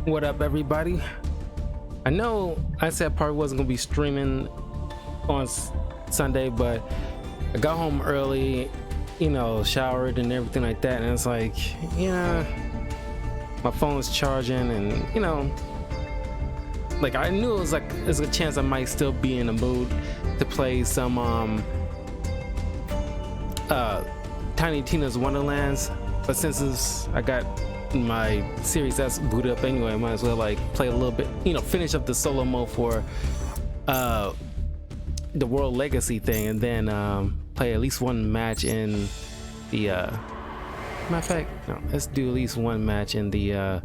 What up, everybody? I know I said probably wasn't gonna be streaming on Sunday, but I got home early, showered and everything like that, and it's like, my phone's charging, and like I knew it was like there's a chance I might still be in the mood to play some Tiny Tina's Wonderlands, but I got my Series S booted up anyway, I might as well like play a little bit, finish up the solo mode for the World Legacy thing, and then play at least one match in the matter of fact, no, let's do at least one match in the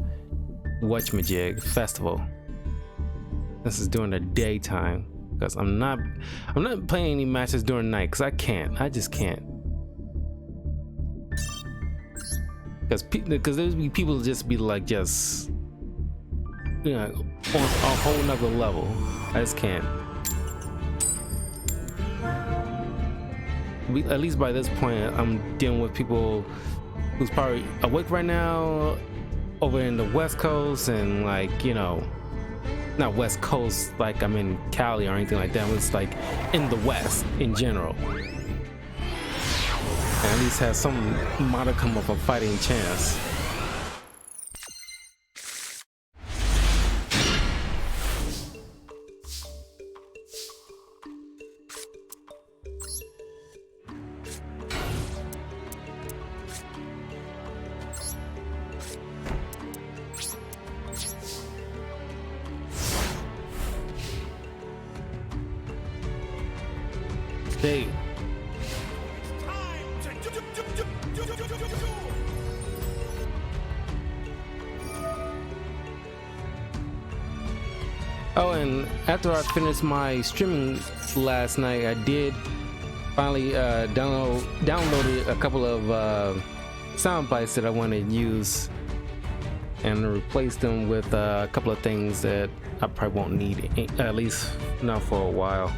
Whatchamajig festival. This is during the daytime, because I'm not playing any matches during the night, because I just can't. Because there's people just be like on a whole nother level. I just can't. At least by this point, I'm dealing with people who's probably awake right now over in the West Coast, and like, not West Coast like I'm in Cali or anything like that, but it's like in the West in general. And at least have some modicum of a fighting chance. Hey. Oh, and after I finished my streaming last night, I did finally downloaded a couple of sound bites that I wanted to use and replace them with a couple of things that I probably won't need, at least not for a while.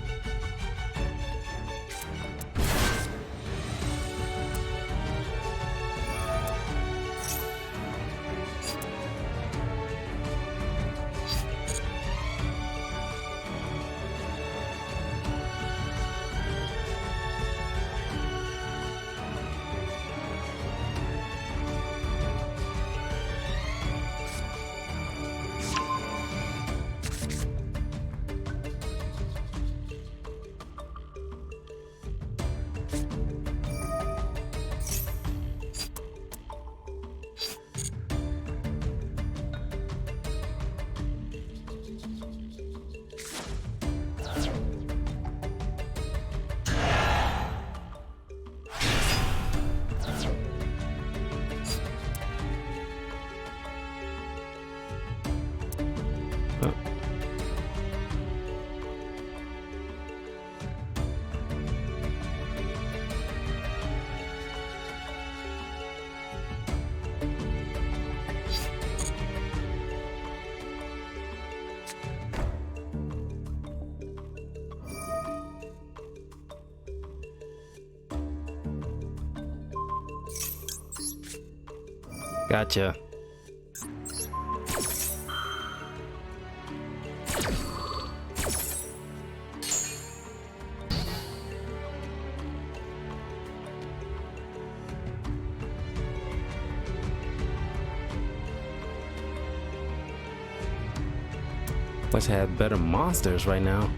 Gotcha. Must have better monsters right now.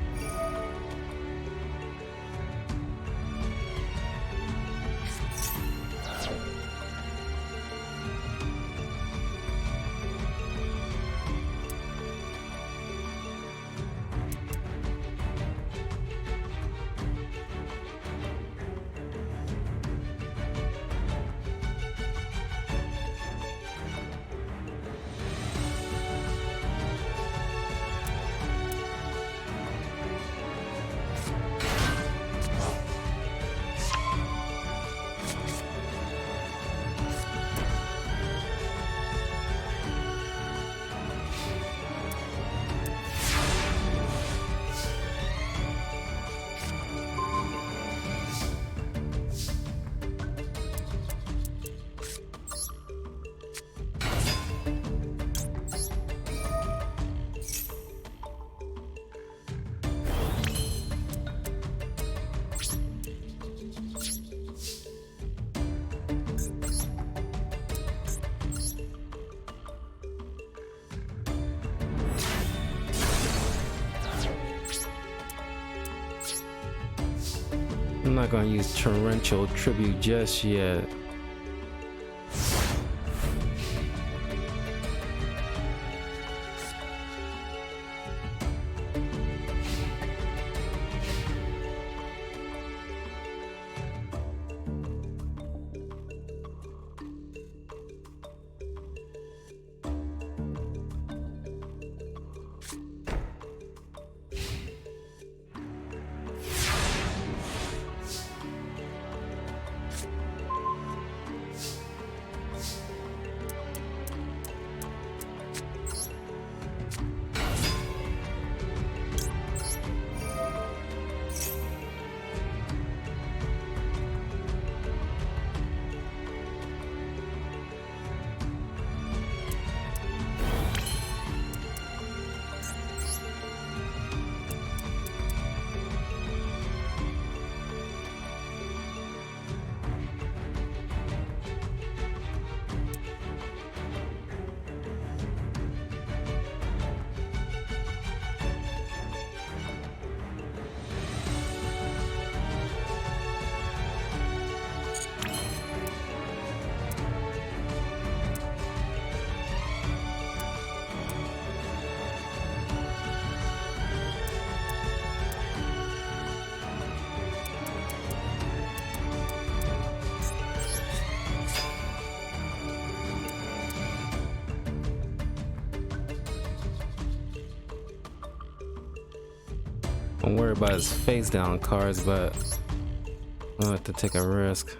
I'm not gonna use torrential tribute just yet. I'm worried about his face down cards, but I'll have to take a risk.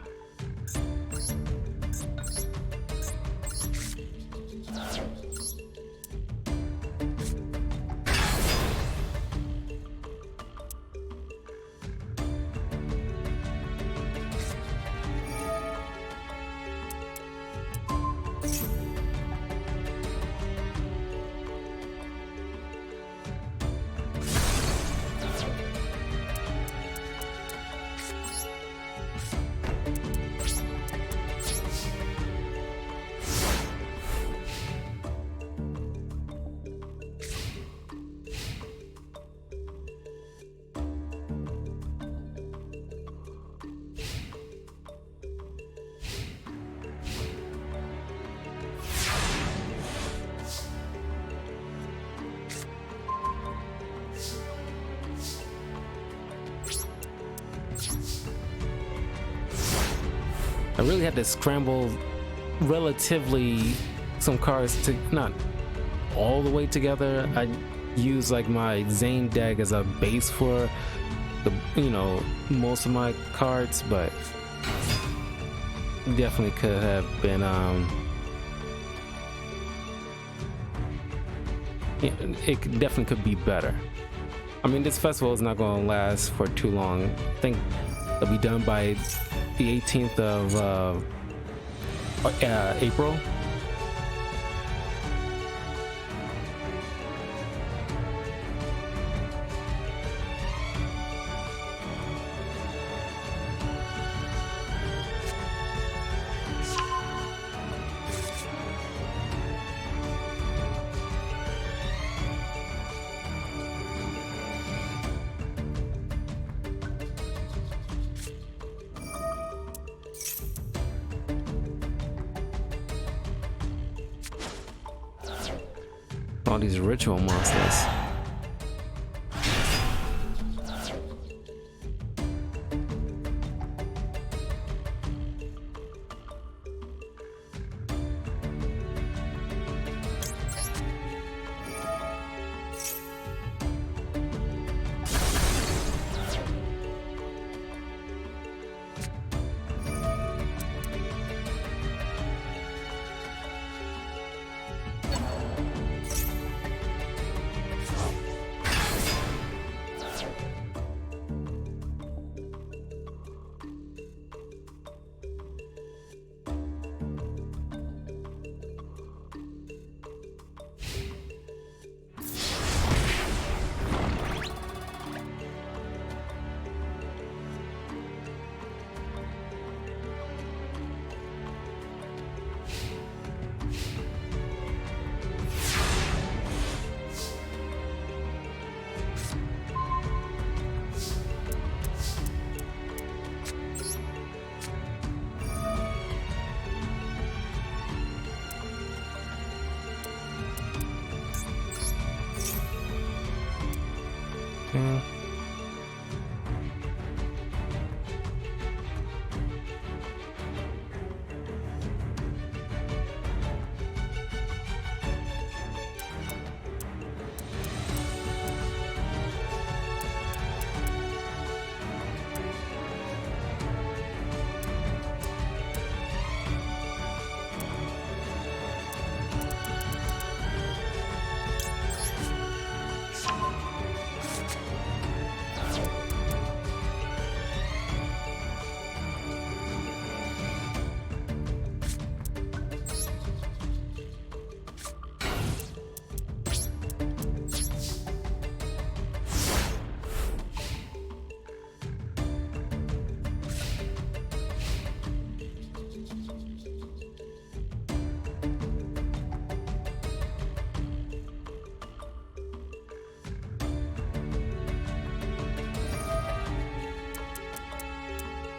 I really had to scramble relatively some cards to not all the way together. I use like my Zane deck as a base for the, you know, most of my cards, but definitely could have been it definitely could be better. I mean, this festival is not going to last for too long. I think it'll be done by the 18th of April. All these ritual monsters.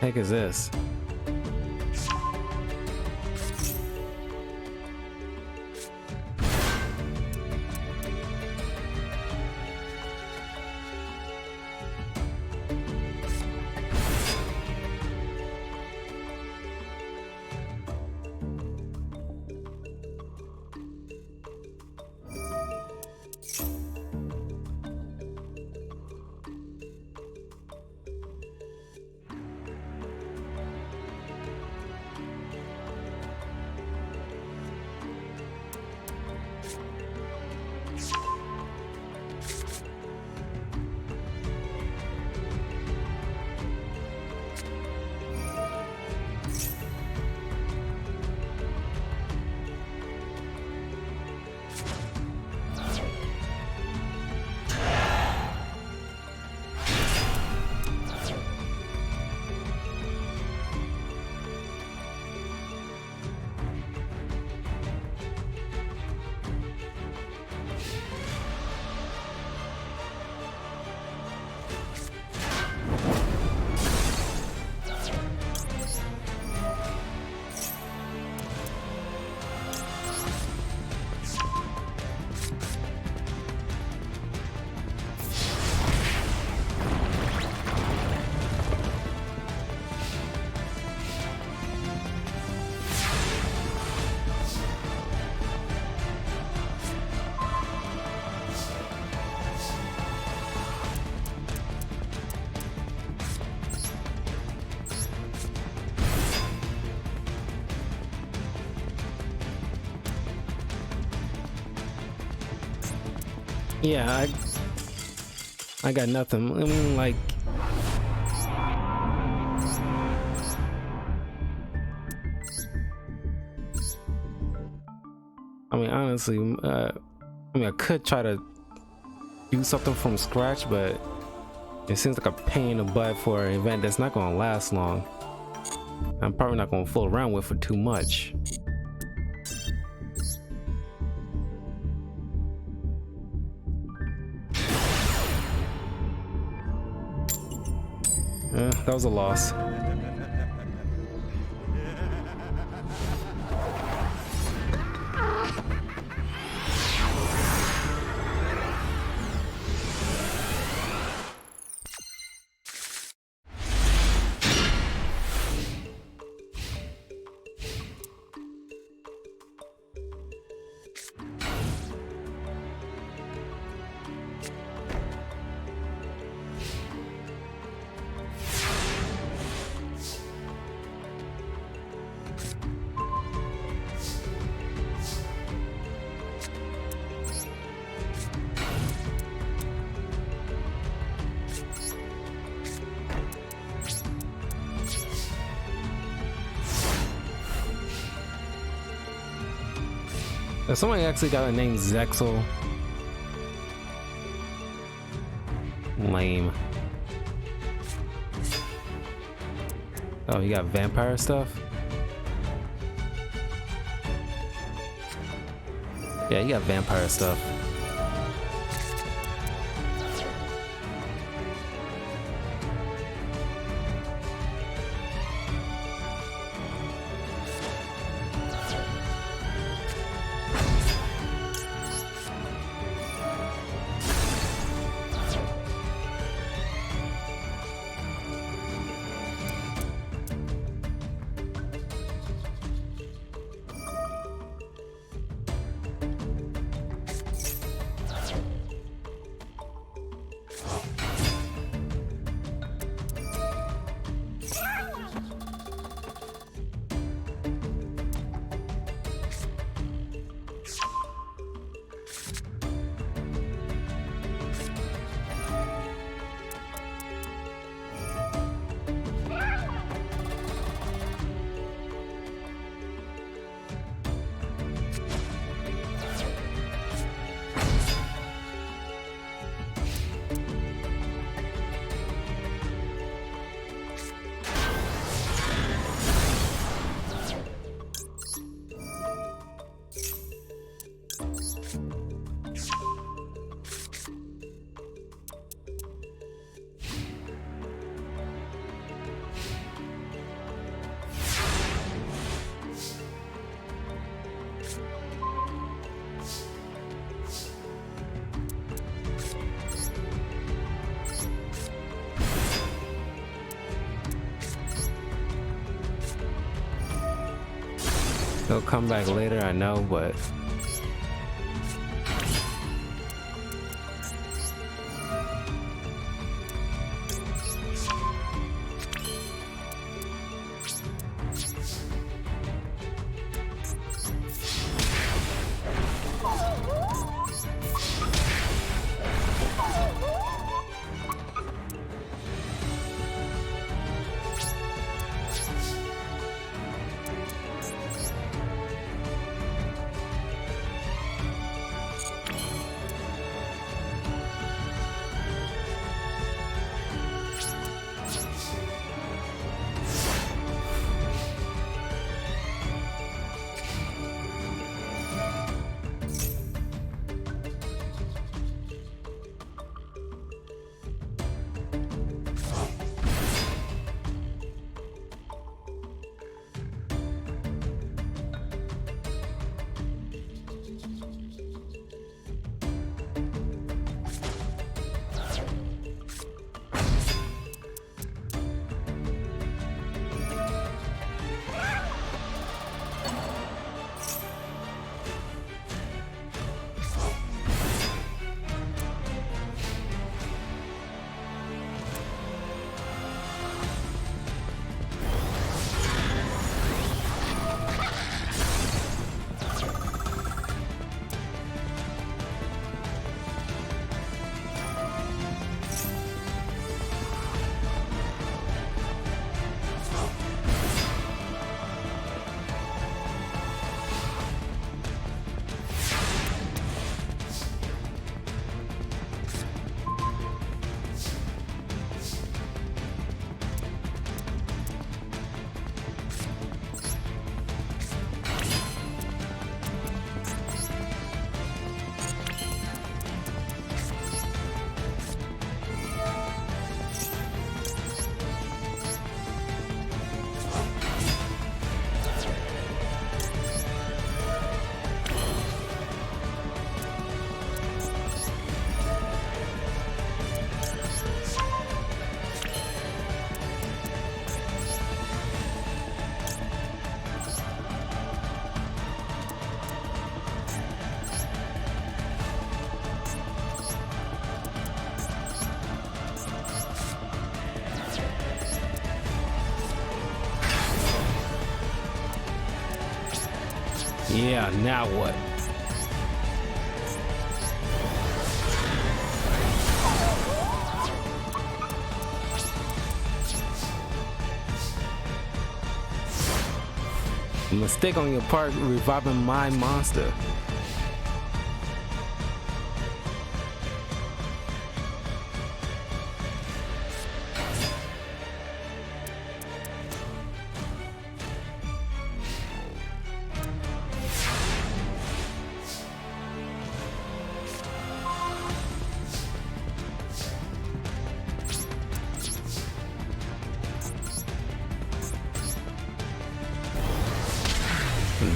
Heck is this? Yeah, I got nothing. I mean, like, I mean, honestly, I mean, I could try to do something from scratch, but it seems like a pain in the butt for an event that's not gonna last long. I'm probably not gonna fool around with for too much. That was a loss. Somebody actually got a name Zexel. Lame. Oh, you got vampire stuff? Yeah, you got vampire stuff. He'll come back later, I know, but yeah, now what? A mistake on your part reviving my monster.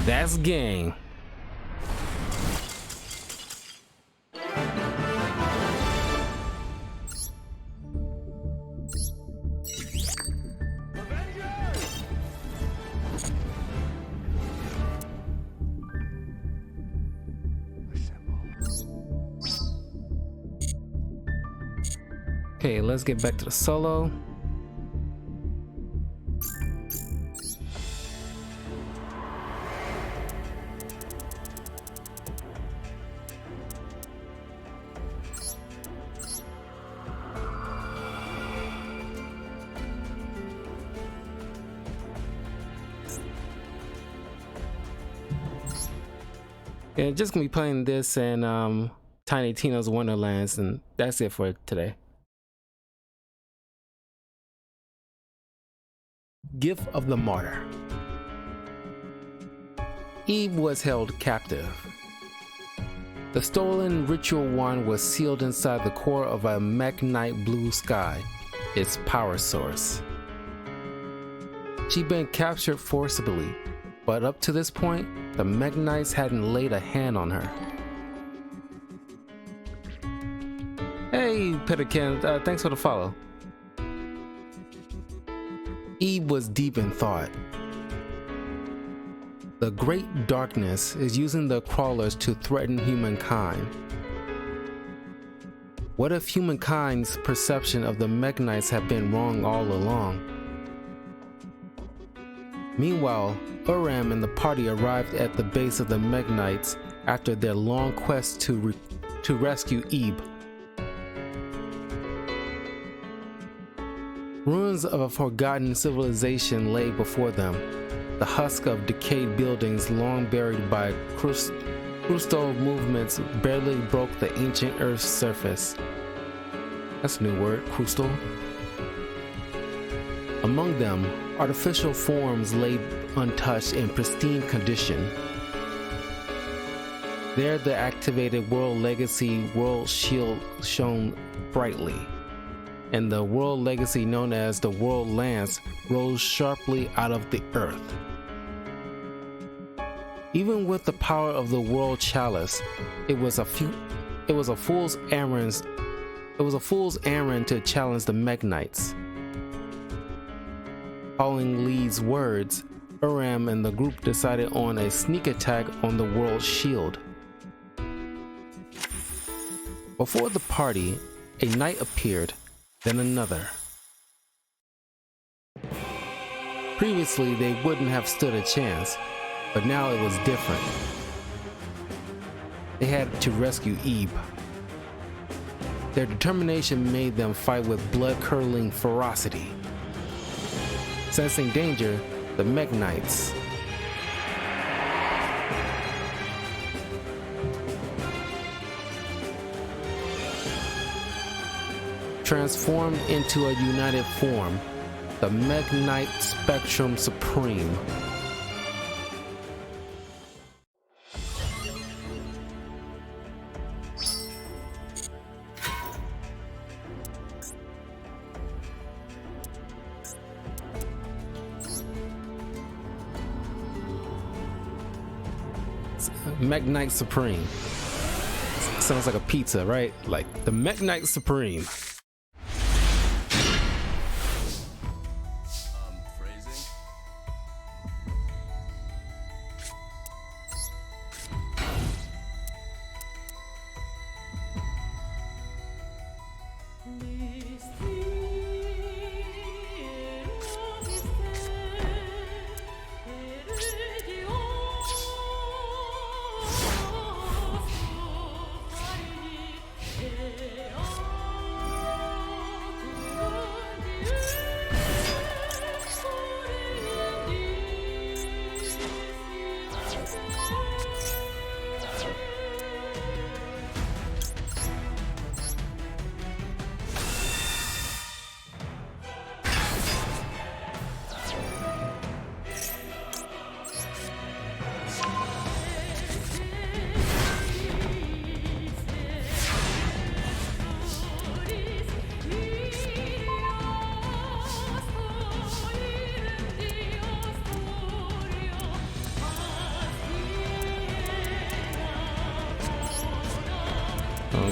That's game. Okay, let's get back to the solo. Yeah, just gonna be playing this and Tiny Tina's Wonderlands, and that's it for today. Gift of the Martyr. Eve was held captive. The stolen ritual wand was sealed inside the core of a mekk-night blue sky, its power source. She'd been captured forcibly, but up to this point, the mekk-knights hadn't laid a hand on her. Hey, Petterkin, thanks for the follow. Eve was deep in thought. The Great Darkness is using the crawlers to threaten humankind. What if humankind's perception of the Mekk-Knights had been wrong all along? Meanwhile, Uram and the party arrived at the base of the Mekk-Knights after their long quest to rescue Ebe. Ruins of a forgotten civilization lay before them, the husk of decayed buildings long buried by crustal movements barely broke the ancient Earth's surface. That's a new word, crustal. Among them, artificial forms lay untouched in pristine condition. There, the activated World Legacy World Shield shone brightly, and the World Legacy known as the World Lance rose sharply out of the earth. Even with the power of the World Chalice, it was a fool's errand to challenge the Mekk-Knights. Following Lee's words, Uram and the group decided on a sneak attack on the World Shield. Before the party, a knight appeared, then another. Previously, they wouldn't have stood a chance, but now it was different. They had to rescue Ebe. Their determination made them fight with blood-curdling ferocity. Sensing danger, the Mekk-Knights transformed into a united form, the Mekk-Knight Spectrum Supreme. Mekk-Knight Supreme. Sounds like a pizza, right? Like the Mekk-Knight Supreme. Phrasing?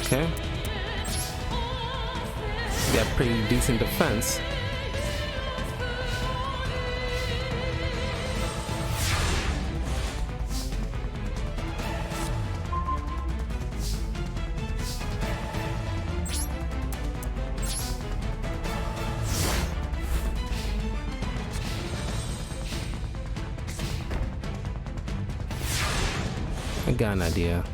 Okay. Got pretty decent defense. I got an idea.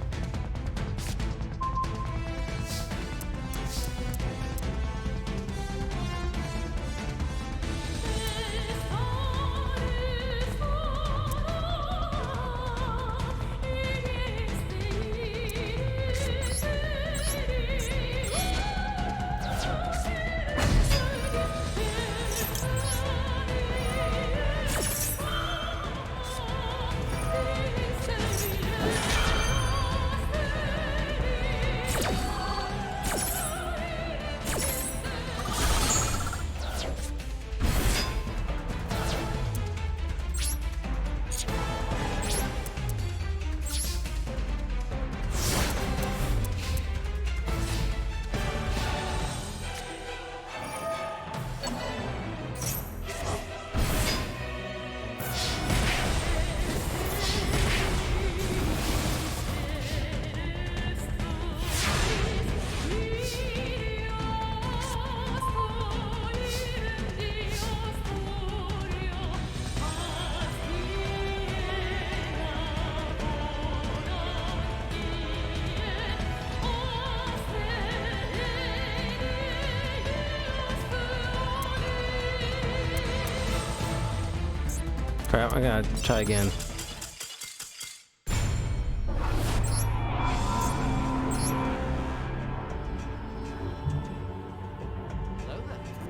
Crap, I gotta try again.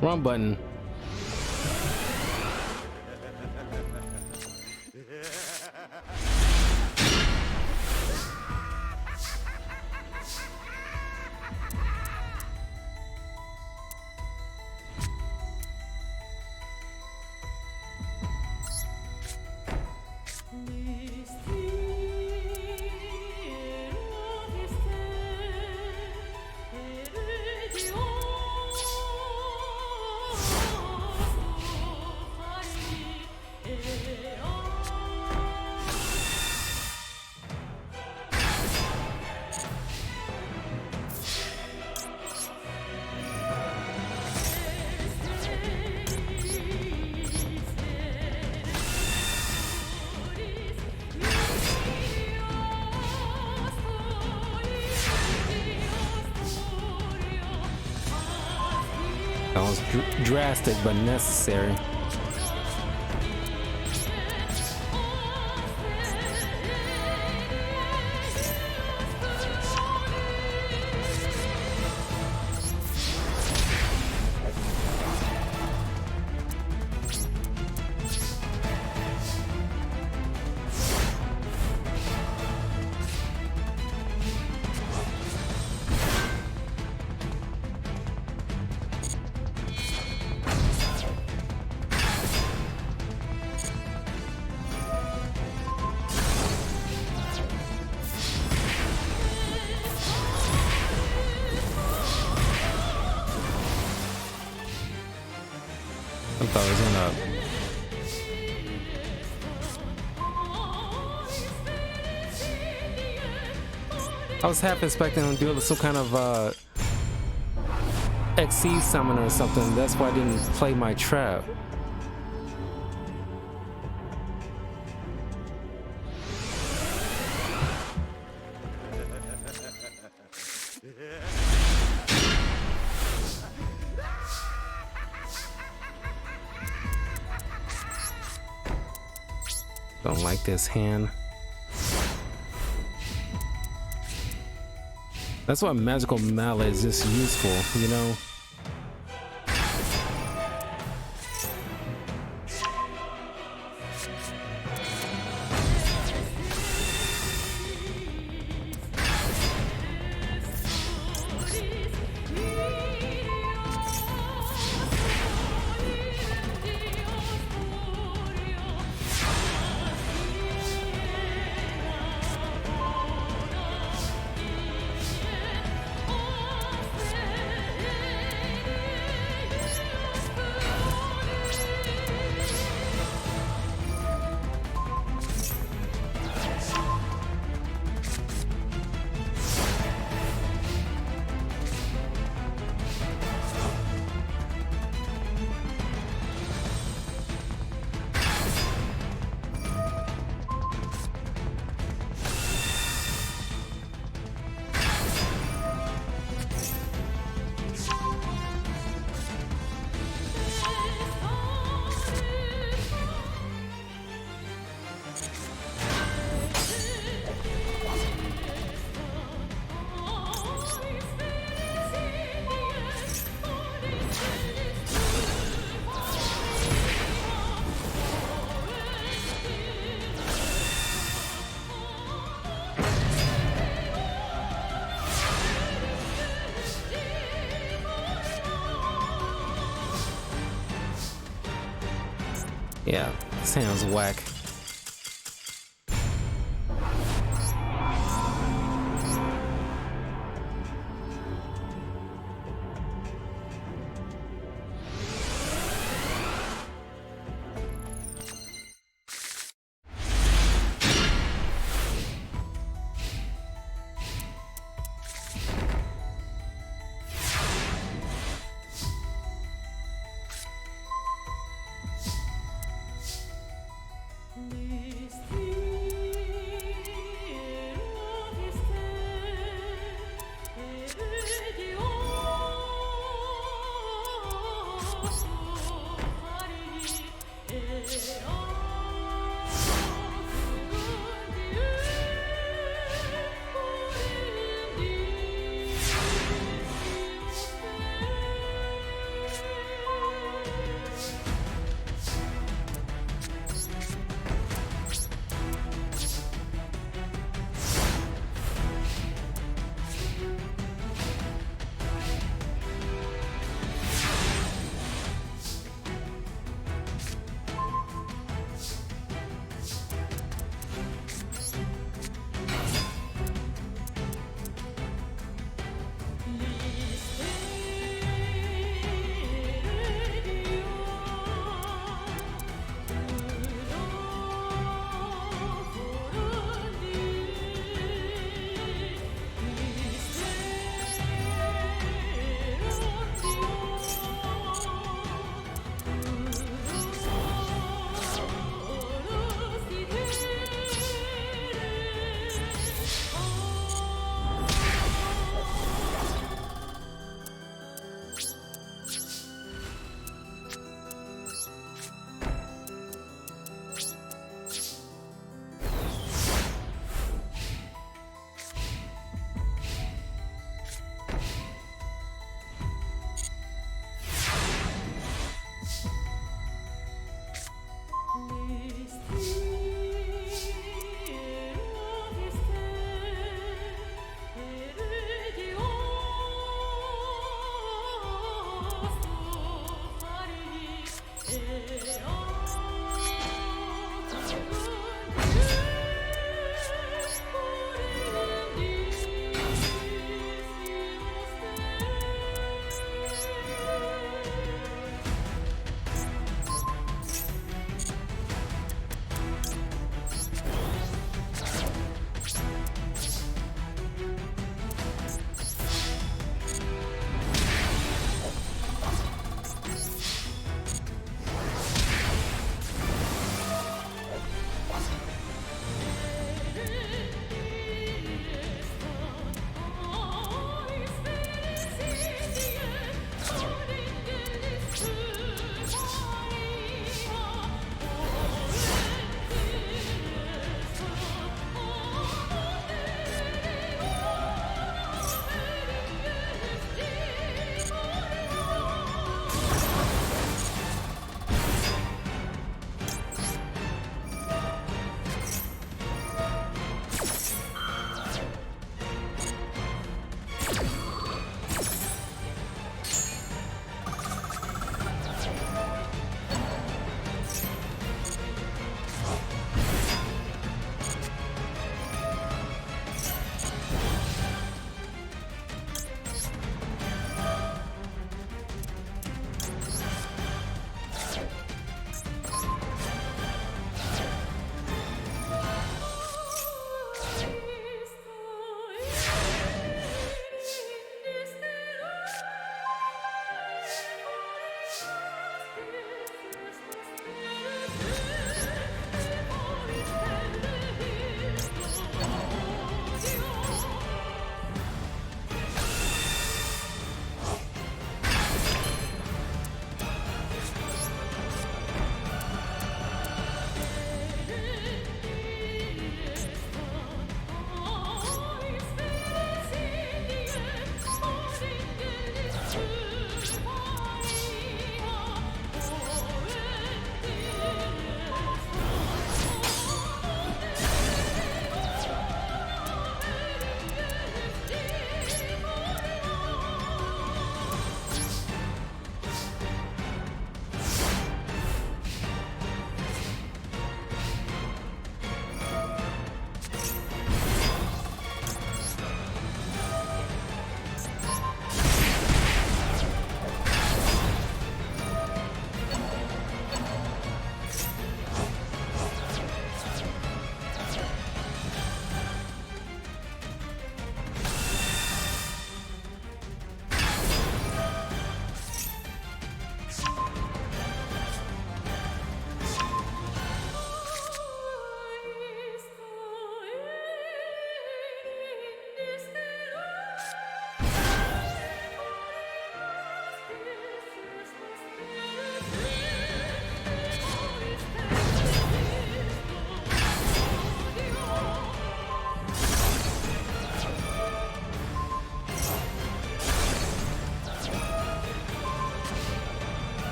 Wrong button. That was drastic but necessary. I thought it was gonna. I was half expecting him to do some kind of XC summon or something. That's why I didn't play my trap. Don't like this hand. That's why magical mallet is just useful, you know? Yeah, this hand's whack.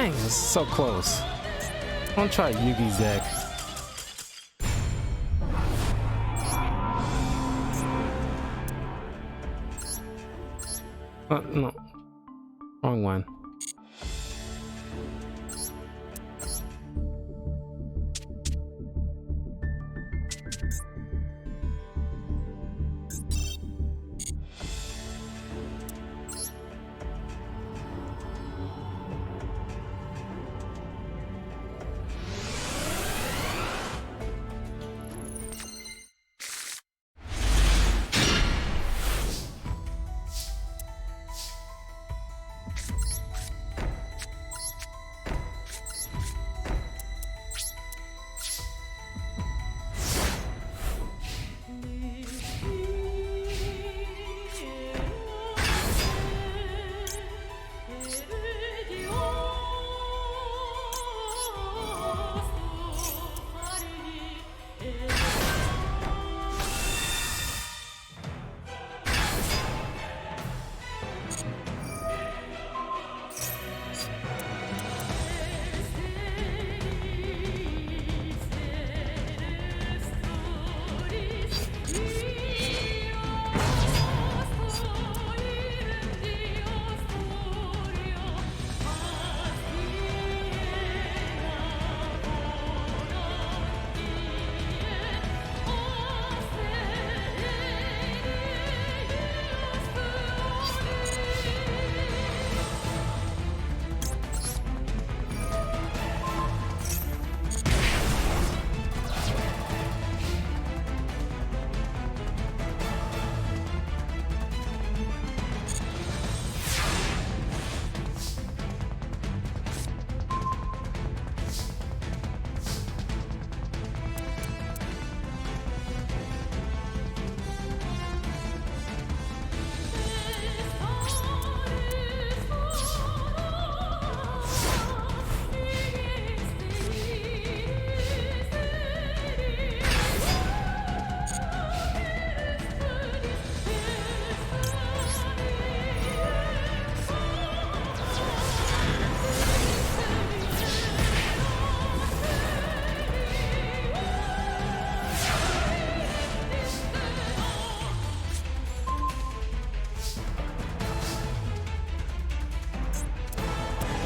Dang, it's so close. I'm gonna try Yugi's deck. No, wrong one.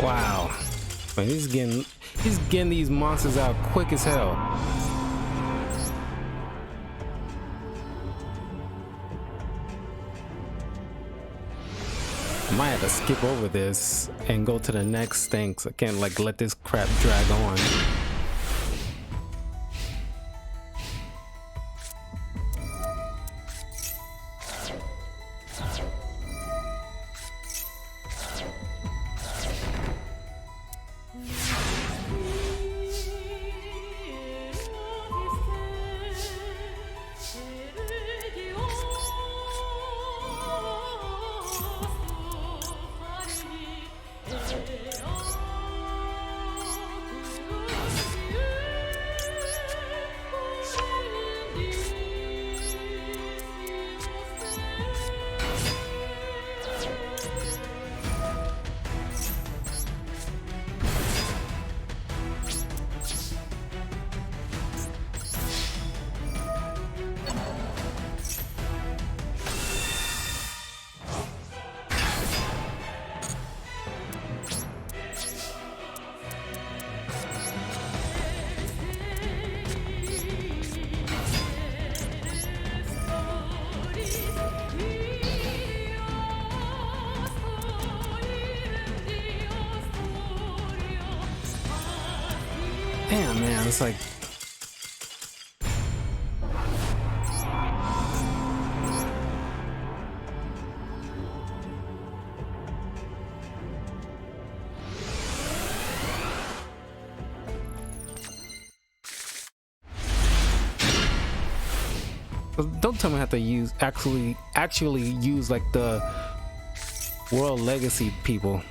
Wow. Man, he's getting these monsters out quick as hell. I might have to skip over this and go to the next thing, cause I can't like let this crap drag on. Damn, man, it's like don't tell me I have to use actually use like the World Legacy people.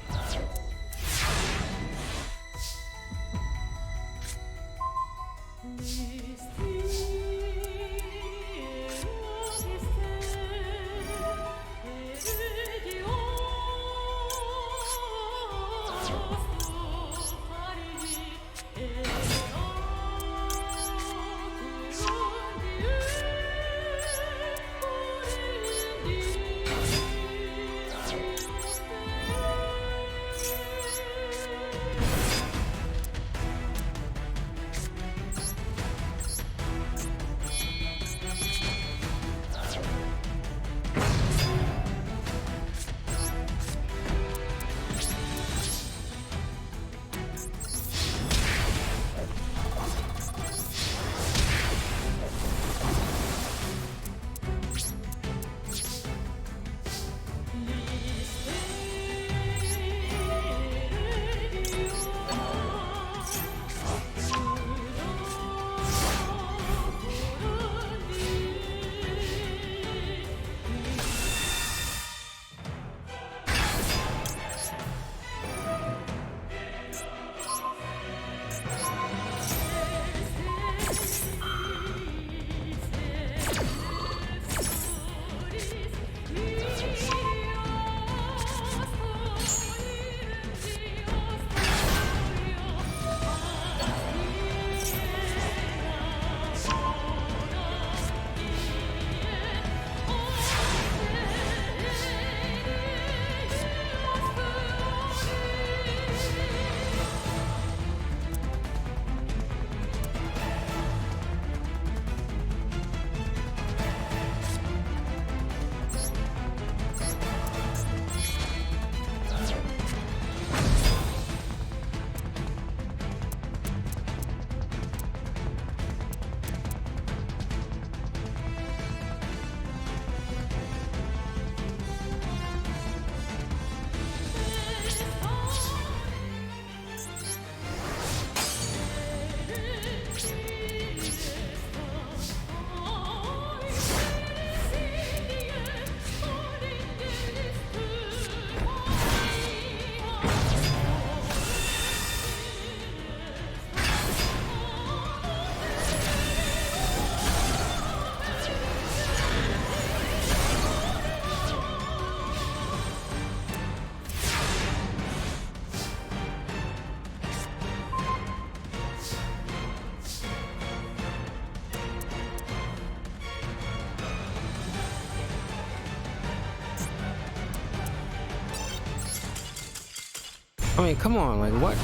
I mean, come on, like what?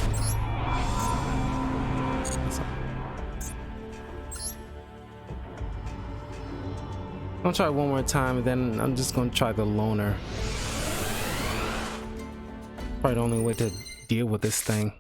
I'll try one more time, and then I'm just gonna try the loner. Probably the only way to deal with this thing.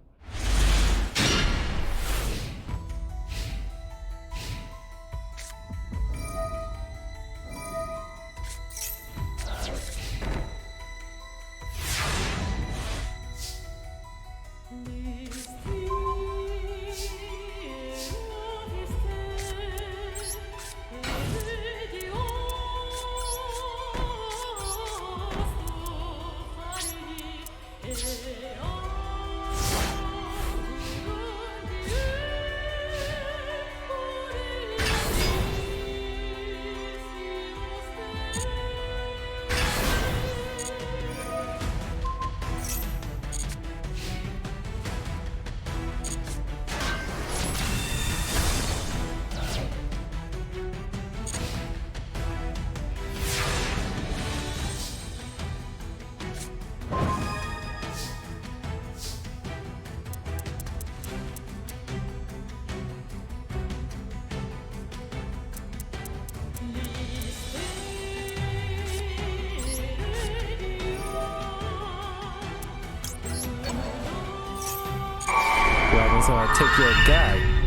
So I take your guy.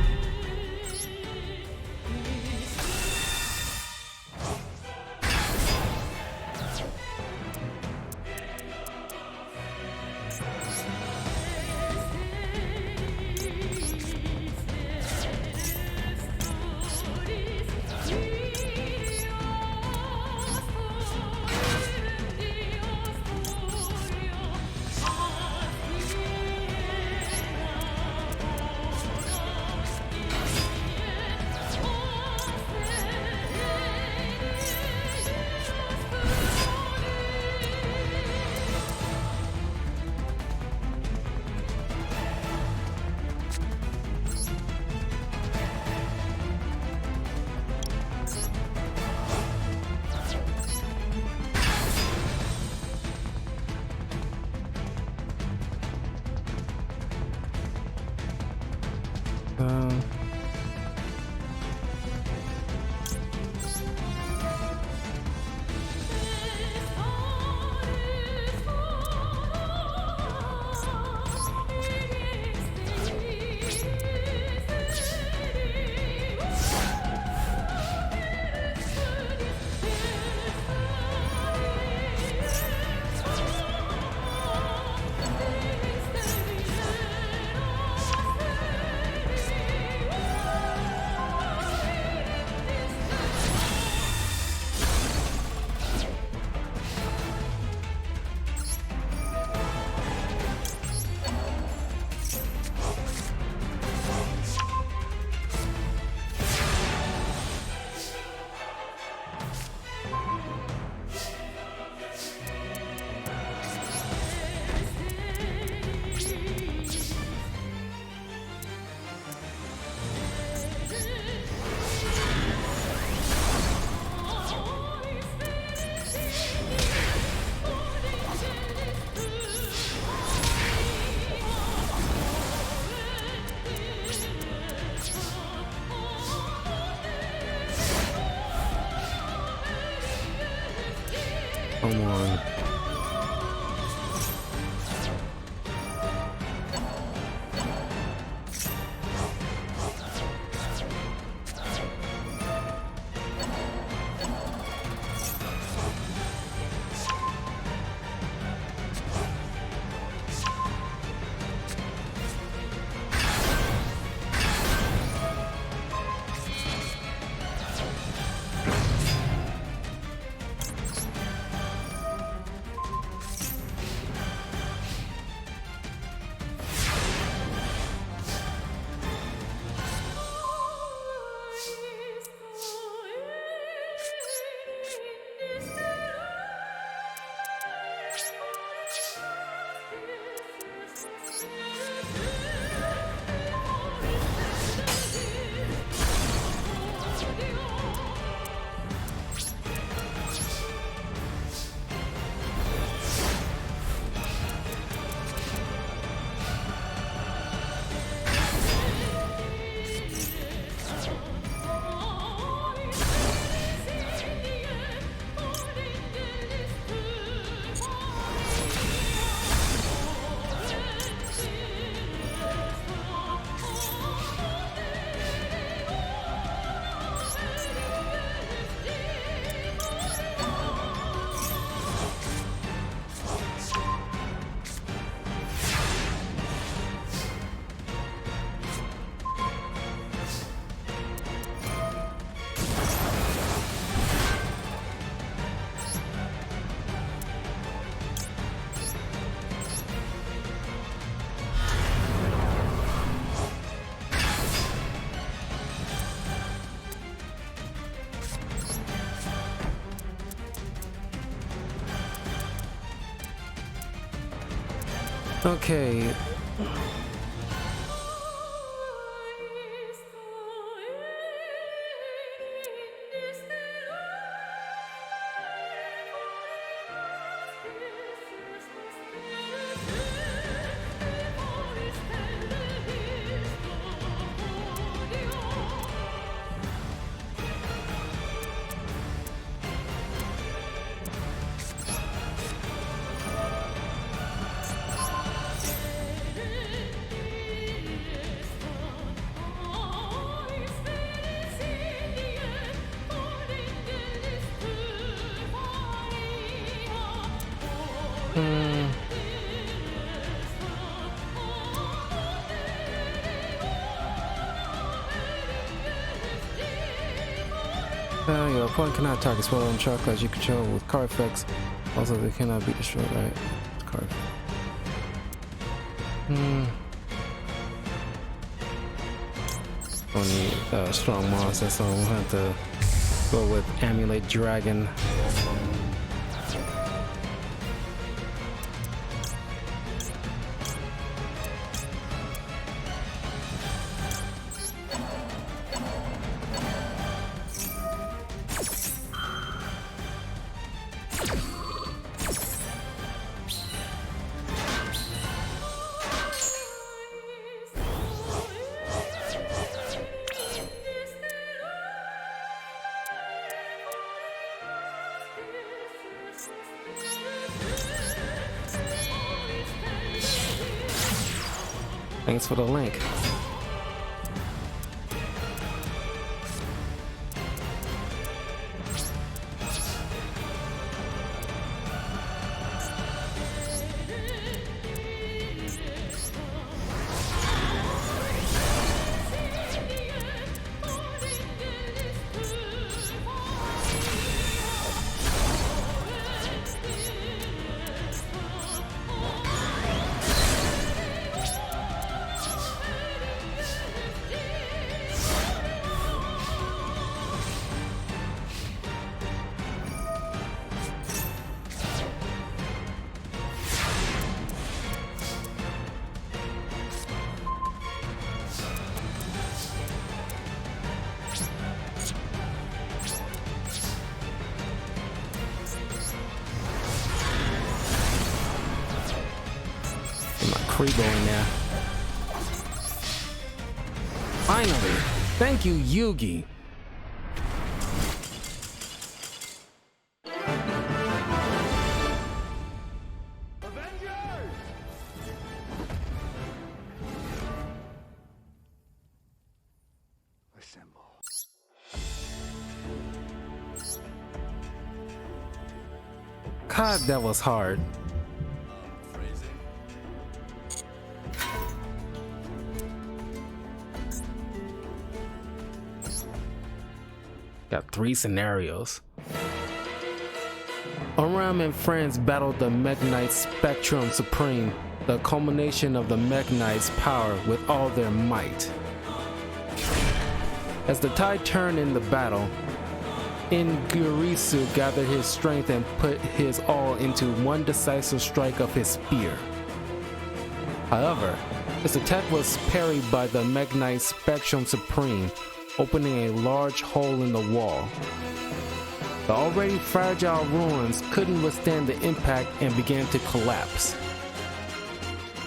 Come on. Okay. Your opponent cannot attack as well on track as you control with card effects. Also, they cannot be destroyed, right? Card. Only strong monster, so we'll have to go with Amulet Dragon. Thanks for the link. Creepo in there. Finally! Thank you, Yugi! God, that was hard. Got 3 scenarios. Aram and friends battled the Mech Knight Spectrum Supreme, the culmination of the Mech Knight's power with all their might. As the tide turned in the battle, Ingirisu gathered his strength and put his all into one decisive strike of his spear. However, his attack was parried by the Mech Knight Spectrum Supreme, opening a large hole in the wall. The already fragile ruins couldn't withstand the impact and began to collapse.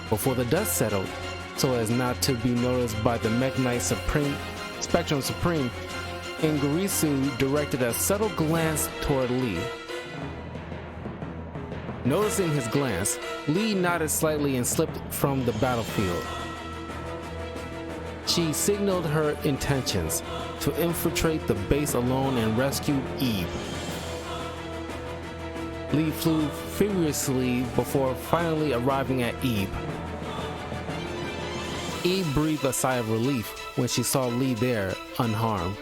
Before the dust settled, so as not to be noticed by the Mech Knight Spectrum Supreme, Ingirisu directed a subtle glance toward Lee. Noticing his glance, Lee nodded slightly and slipped from the battlefield. She signaled her intentions to infiltrate the base alone and rescue Eve. Lee flew furiously before finally arriving at Eve. Eve breathed a sigh of relief when she saw Lee there, unharmed.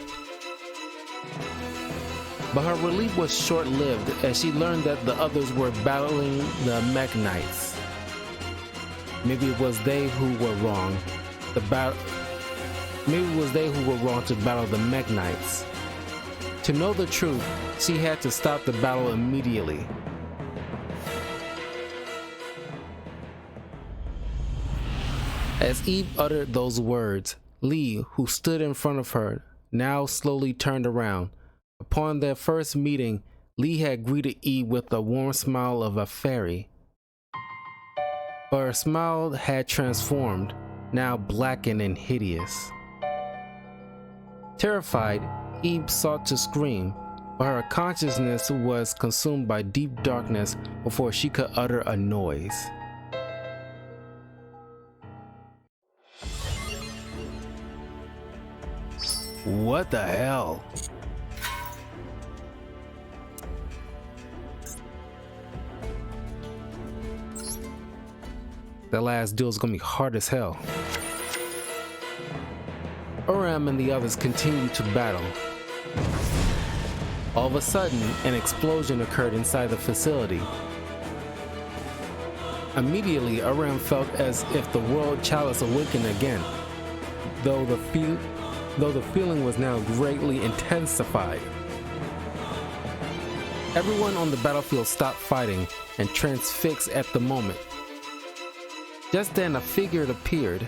But her relief was short-lived as she learned that the others were battling the Mech Knights. Maybe it was they who were wrong. Maybe it was they who were wrong to battle the Mech Knights. To know the truth, she had to stop the battle immediately. As Eve uttered those words, Lee, who stood in front of her, now slowly turned around. Upon their first meeting, Lee had greeted Eve with the warm smile of a fairy. But her smile had transformed, now blackened and hideous. Terrified, Eve sought to scream, but her consciousness was consumed by deep darkness before she could utter a noise. What the hell? That last duel is gonna be hard as hell. Uram and the others continued to battle. All of a sudden, an explosion occurred inside the facility. Immediately, Uram felt as if the world chalice awakened again, though the feeling was now greatly intensified. Everyone on the battlefield stopped fighting and transfixed at the moment. Just then, a figure appeared.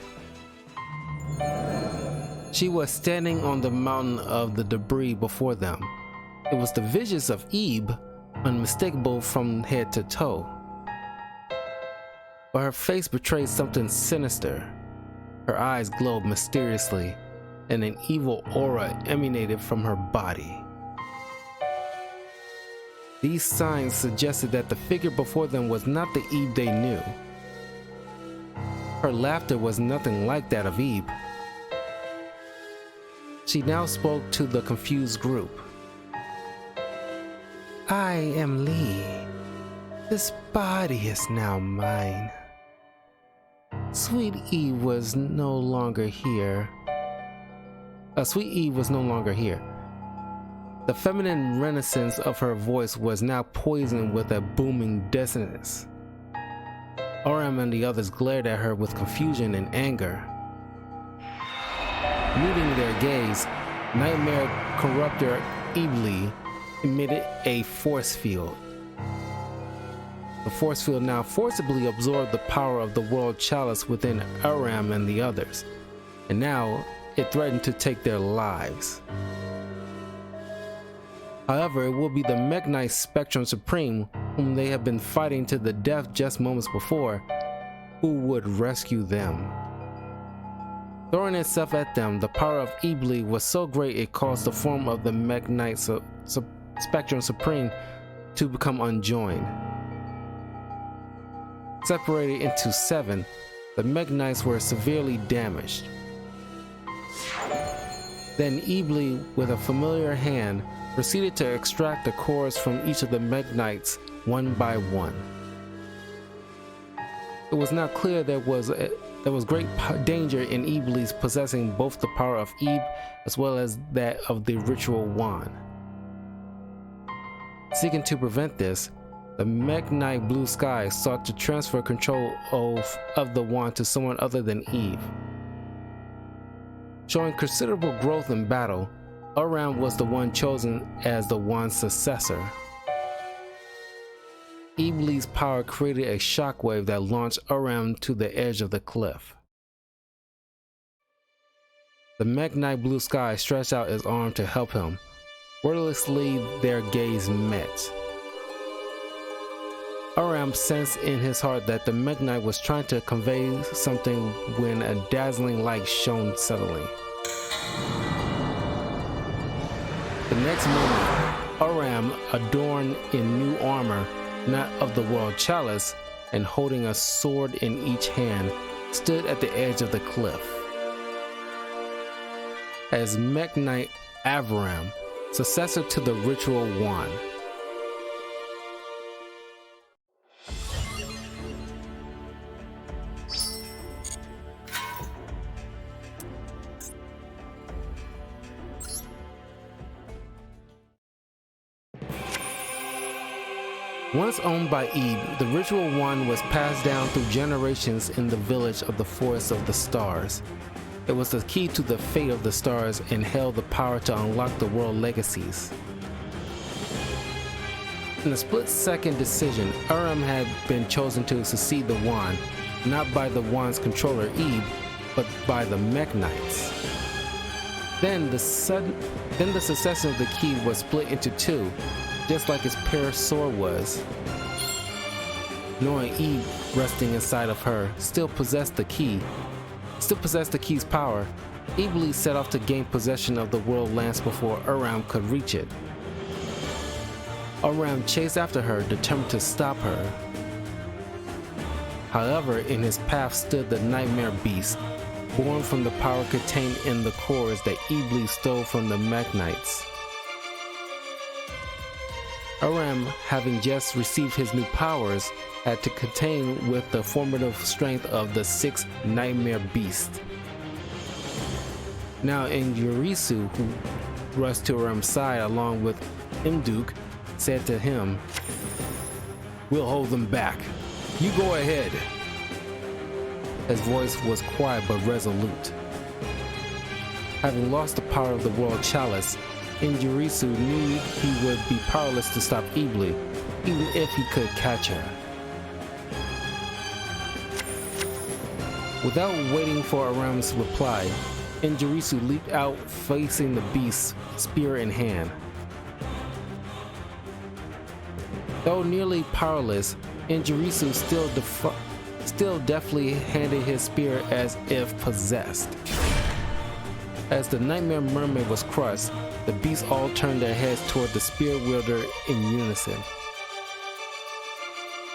She was standing on the mountain of the debris before them. It was the visage of Eve, unmistakable from head to toe. But her face betrayed something sinister. Her eyes glowed mysteriously, and an evil aura emanated from her body. These signs suggested that the figure before them was not the Eve they knew. Her laughter was nothing like that of Eve. She now spoke to the confused group. I am Lee. This body is now mine. Sweet Eve was no longer here. Sweet Eve was no longer here. The feminine renaissance of her voice was now poisoned with a booming dissonance. Uram and the others glared at her with confusion and anger. Meeting their gaze, Nightmare Corruptor Ibli emitted a force field. The force field now forcibly absorbed the power of the world chalice within Uram and the others, and now it threatened to take their lives. However, it will be the Meknite Spectrum Supreme, whom they have been fighting to the death just moments before, who would rescue them. Throwing itself at them, the power of Ibli was so great it caused the form of the Meknite Spectrum Supreme to become unjoined. Separated into 7, the Meknites were severely damaged. Then Ibli, with a familiar hand, proceeded to extract the cores from each of the Meknites one by one. It was now clear there was great danger in Ibli's possessing both the power of Eve as well as that of the ritual wand. Seeking to prevent this, the Meknite Blue Sky sought to transfer control of the wand to someone other than Eve. Showing considerable growth in battle, Uram was the one chosen as the wand's successor. Ibli's power created a shockwave that launched Uram to the edge of the cliff. The Meknite Blue Sky stretched out his arm to help him. Wordlessly, their gaze met. Uram sensed in his heart that the Meknite was trying to convey something when a dazzling light shone suddenly. The next moment, Uram, adorned in new armor, not of the world chalice, and holding a sword in each hand, stood at the edge of the cliff. As Meknite Avaram, successor to the ritual wand. Once owned by Eve, the ritual wand was passed down through generations in the village of the Forest of the Stars. It was the key to the fate of the stars and held the power to unlock the world legacies. In a split-second decision, Uram had been chosen to succeed the wand, not by the wand's controller Eve, but by the Mech Knights. Then the successor of the key was split into two, just like its pair sword was. Knowing Eve resting inside of her still possessed the key's power, Eve set off to gain possession of the world lands before Aram could reach it. Aram chased after her, determined to stop her. However, in his path stood the Nightmare Beast, born from the power contained in the cores that Iblis stole from the Mech Knights. Aram, having just received his new powers, had to contend with the formidable strength of the 6 Nightmare Beasts. Now Injurisu, who rushed to Aram's side along with Imduk, said to him, "We'll hold them back. You go ahead." His voice was quiet but resolute. Having lost the power of the World Chalice, Injurisu knew he would be powerless to stop Iblis, even if he could catch her. Without waiting for Aram's reply, Injurisu leaped out facing the beast, spear in hand. Though nearly powerless, Injurisu still deftly handled his spear as if possessed. As the Nightmare Mermaid was crushed, the beasts all turned their heads toward the spear wielder in unison.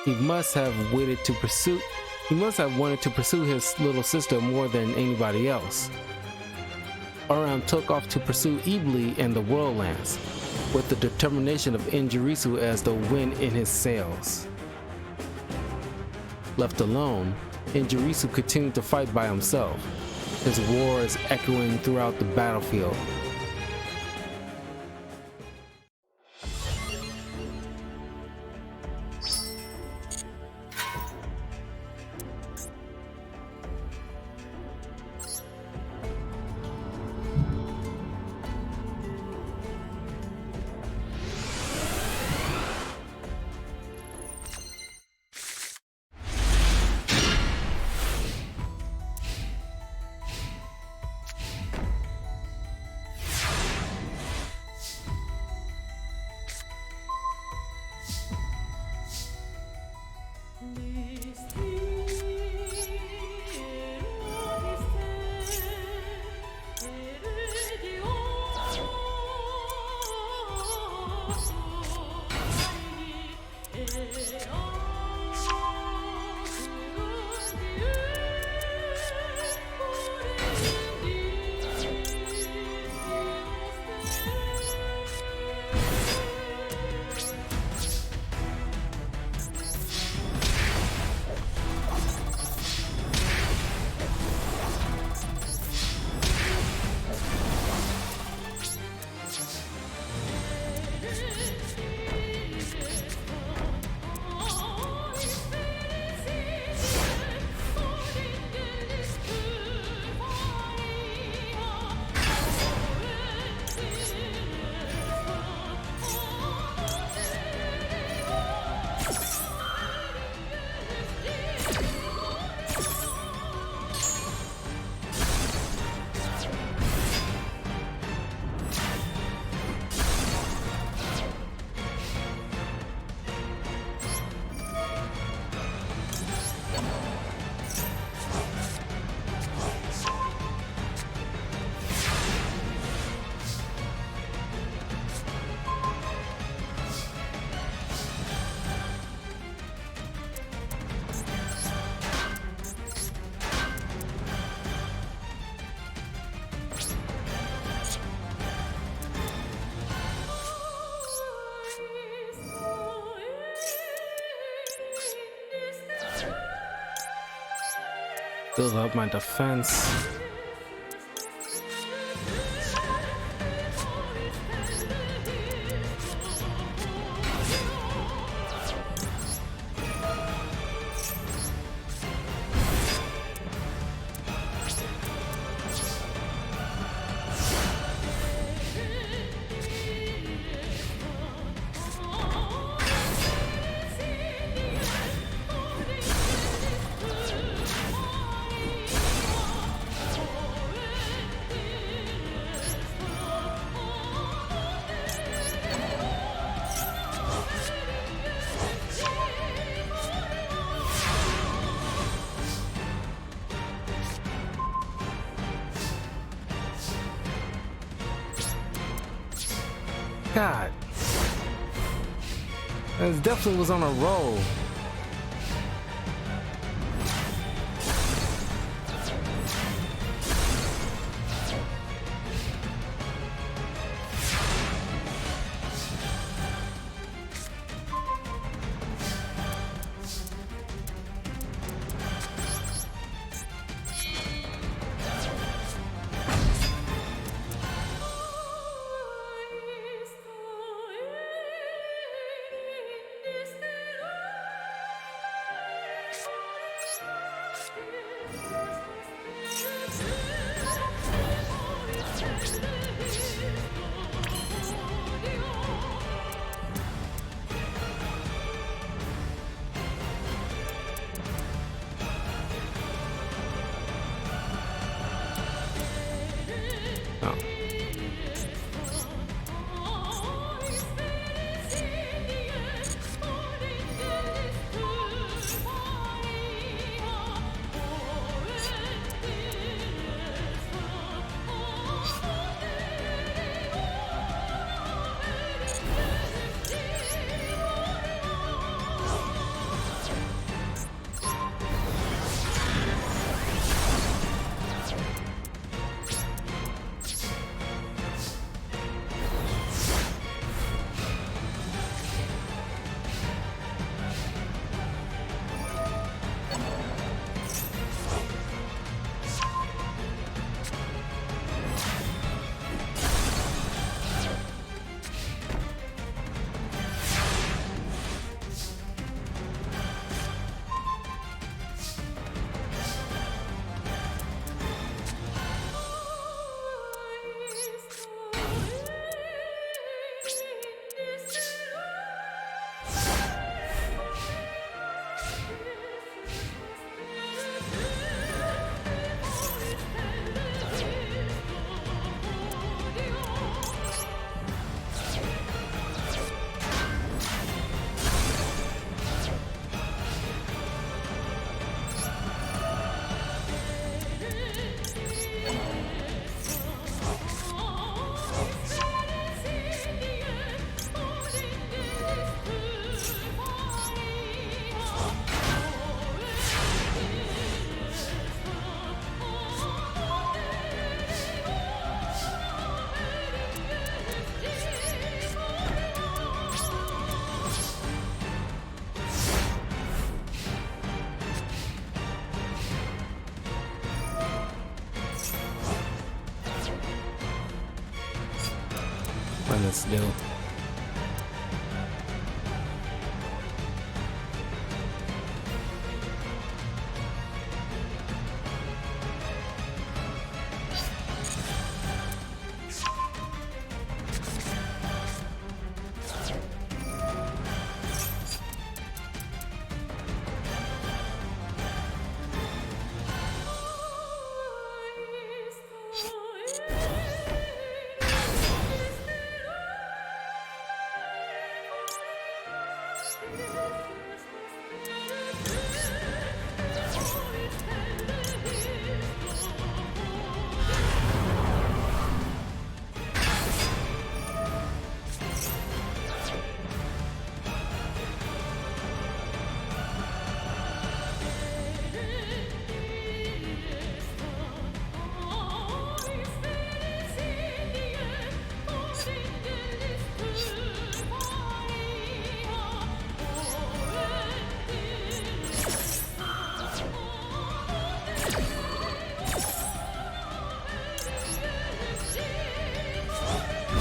He must have wanted to pursue his little sister more than anybody else. Aram took off to pursue Iblis and the Worldlands, with the determination of Injurisu as the wind in his sails. Left alone, Injurisu continued to fight by himself, his roars echoing throughout the battlefield. Build up my defense. God. This definitely was on a roll. Oh. Let's do.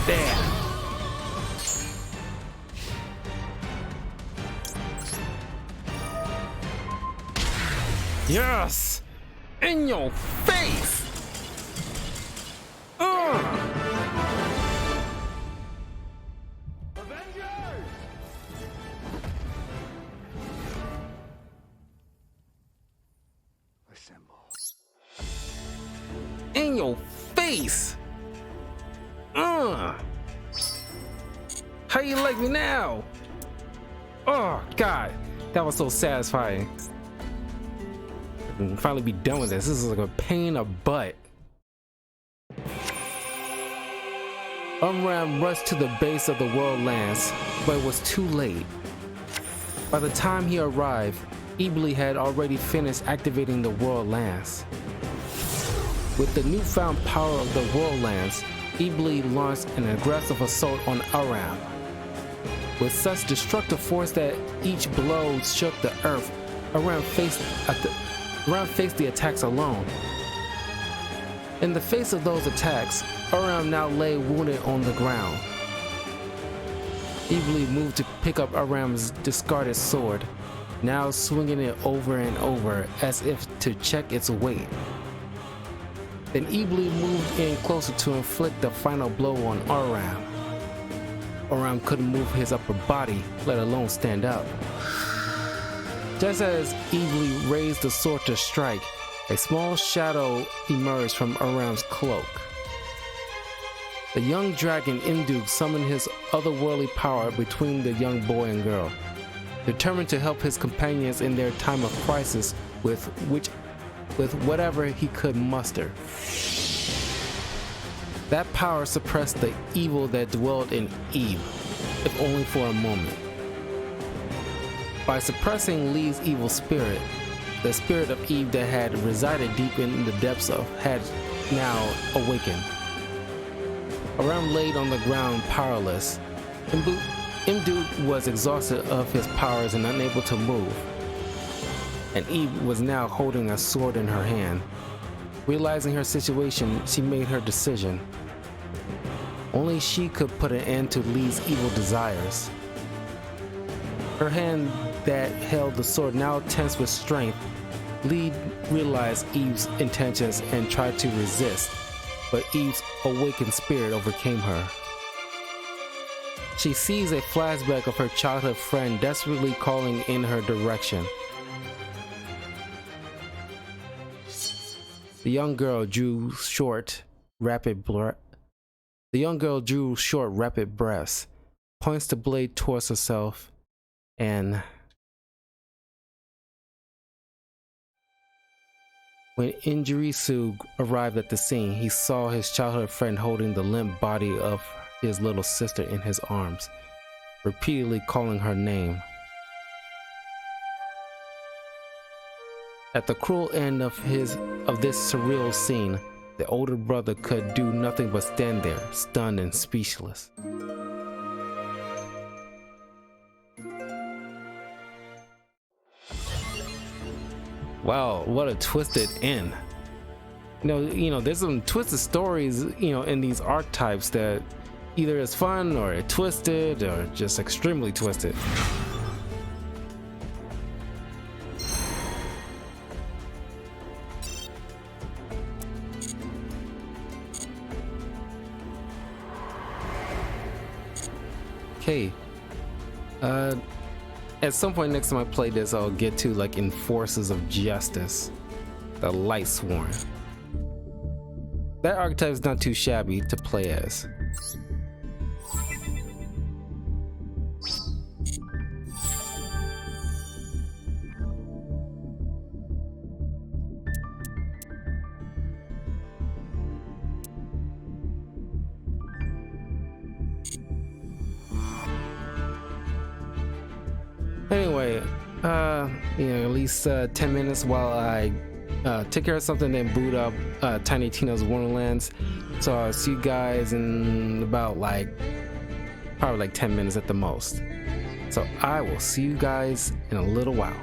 There. Yes! In your face! Avengers! Assemble. In your face! How you like me now? Oh God, that was so satisfying. I can finally be done with this. This is like a pain in the butt. Umram rushed to the base of the world lance, but it was too late. By the time he arrived, Ibli had already finished activating the world lance. With the newfound power of the world lance, Ibli launched an aggressive assault on Aram. With such destructive force that each blow shook the earth, Aram faced the attacks alone. In the face of those attacks, Aram now lay wounded on the ground. Ibli moved to pick up Aram's discarded sword, now swinging it over and over as if to check its weight. Then Ibli moved in closer to inflict the final blow on Aram. Aram couldn't move his upper body, let alone stand up. Just as Ibli raised the sword to strike, a small shadow emerged from Aram's cloak. The young dragon Imduk summoned his otherworldly power between the young boy and girl, determined to help his companions in their time of crisis with whatever he could muster. That power suppressed the evil that dwelled in Eve, if only for a moment. By suppressing Lee's evil spirit, the spirit of Eve that had resided deep in the depths of had now awakened. Aram laid on the ground powerless. Imduk was exhausted of his powers and unable to move. And Eve was now holding a sword in her hand. Realizing her situation, she made her decision. Only she could put an end to Lee's evil desires. Her hand that held the sword now tense with strength, Lee realized Eve's intentions and tried to resist, but Eve's awakened spirit overcame her. She sees a flashback of her childhood friend desperately calling in her direction. The young girl drew short, rapid breaths, points the blade towards herself, and when Injirisu arrived at the scene, he saw his childhood friend holding the limp body of his little sister in his arms, repeatedly calling her name. At the cruel end of this surreal scene, the older brother could do nothing but stand there, stunned and speechless. Wow, what a twisted end. You know, there's some twisted stories, in these archetypes that either is fun or twisted or just extremely twisted. Okay, at some point next time I play this, I'll get to like Enforcers of Justice, the Light Sworn. That archetype is not too shabby to play as. Anyway, at least 10 minutes while I take care of something, then boot up Tiny Tina's Wonderlands. So I'll see you guys in about probably 10 minutes at the most. So I will see you guys in a little while.